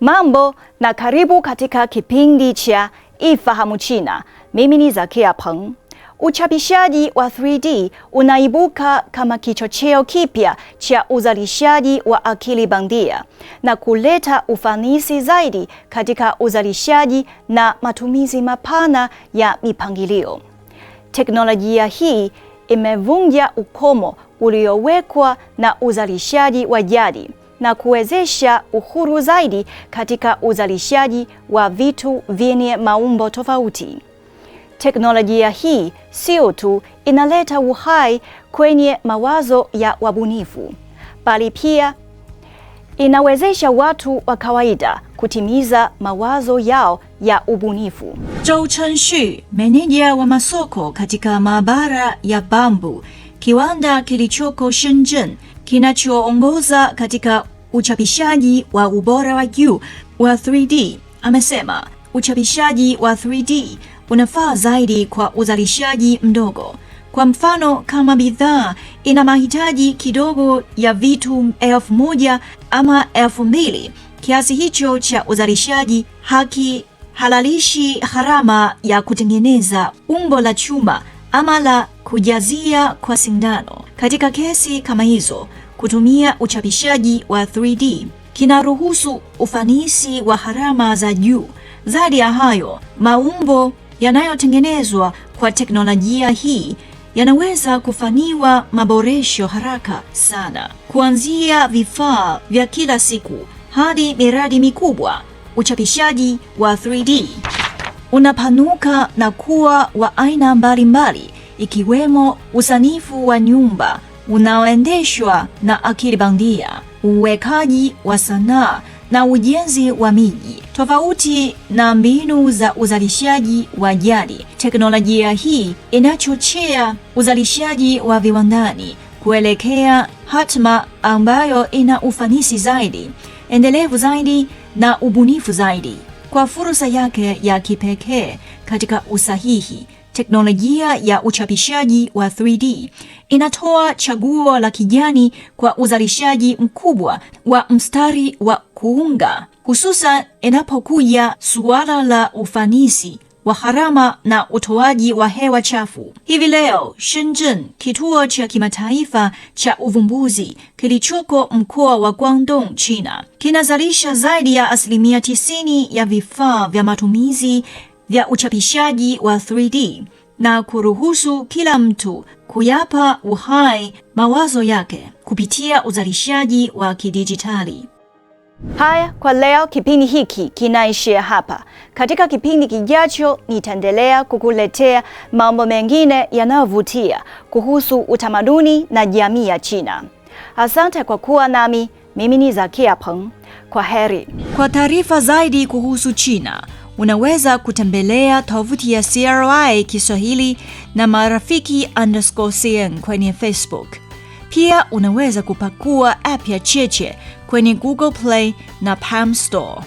Mambo na karibu katika kipindi cha Ifahamu China. Mimi ni Zakia Peng. Uchapishaji wa 3D unaibuka kama kichocheo kipya cha uzalishaji wa akili bandia na kuleta ufanisi zaidi katika uzalishaji na matumizi mapana ya mipangilio. Teknolojia hii imevunja ukomo uliowekwa na uzalishaji wa jadi na kuwezesha uhuru zaidi katika uzalishaji wa vitu vyenye maumbo tofauti. Teknolojia hii sio tu inaleta uhai kwenye mawazo ya wabunifu, bali pia inawezesha watu wa kawaida kutimiza mawazo yao ya ubunifu. Zhou Chenshu, meneja wa masoko katika maabara ya Bamboo, kiwanda kilichoko Shenzhen, kinachoongoza katika uchapishaji wa ubora wa juu wa 3D, amesema uchapishaji wa 3D unafaa zaidi kwa uzalishaji mdogo. Kwa mfano, kama bidhaa ina mahitaji kidogo ya vitu 1000 ama 2000, kiasi hicho cha uzalishaji hakihalalishi gharama ya kutengeneza umbo la chuma ama la kujazia kwa sindano. Katika kesi kama hizo, kutumia uchapishaji wa 3D kinaruhusu ufanisi wa gharama za juu. Zaidi ya hayo, maumbo yanayotengenezwa kwa teknolojia hii yanaweza kufanyiwa maboresho haraka sana. Kuanzia vifaa vya kila siku hadi miradi mikubwa, uchapishaji wa 3D unapanuka na kuwa wa aina mbalimbali, ikiwemo usanifu wa nyumba unaoendeshwa na akili bandia, uwekaji wa sanaa na ujenzi wa miji. Tofauti na mbinu za uzalishaji wa jadi, teknolojia hii inachochea uzalishaji wa viwandani kuelekea hatma ambayo ina ufanisi zaidi, endelevu zaidi na ubunifu zaidi. Kwa fursa yake ya kipekee katika usahihi, teknolojia ya uchapishaji wa 3D inatoa chaguo la kijani kwa uzalishaji mkubwa wa mstari wa kuunga, hususan inapokuja suala la ufanisi wa gharama na utoaji wa hewa chafu. Hivi leo, Shenzhen, kituo cha kimataifa cha uvumbuzi kilichoko mkoa wa Guangdong, China, kinazalisha zaidi ya 90% ya vifaa vya matumizi vya uchapishaji wa 3D na kuruhusu kila mtu kuyapa uhai mawazo yake kupitia uzalishaji wa kidijitali. Haya, kwa leo kipindi hiki kinaishia hapa. Katika kipindi kijacho nitaendelea kukuletea mambo mengine yanayovutia kuhusu utamaduni na jamii ya China. Asante kwa kuwa nami. Mimi ni Zakia Peng. Kwa heri. Kwa taarifa zaidi kuhusu China, unaweza kutembelea tovuti ya CRI Kiswahili na marafiki_CN kwenye Facebook. Pia unaweza kupakua app ya Cheche kwenye Google Play na Palm Store.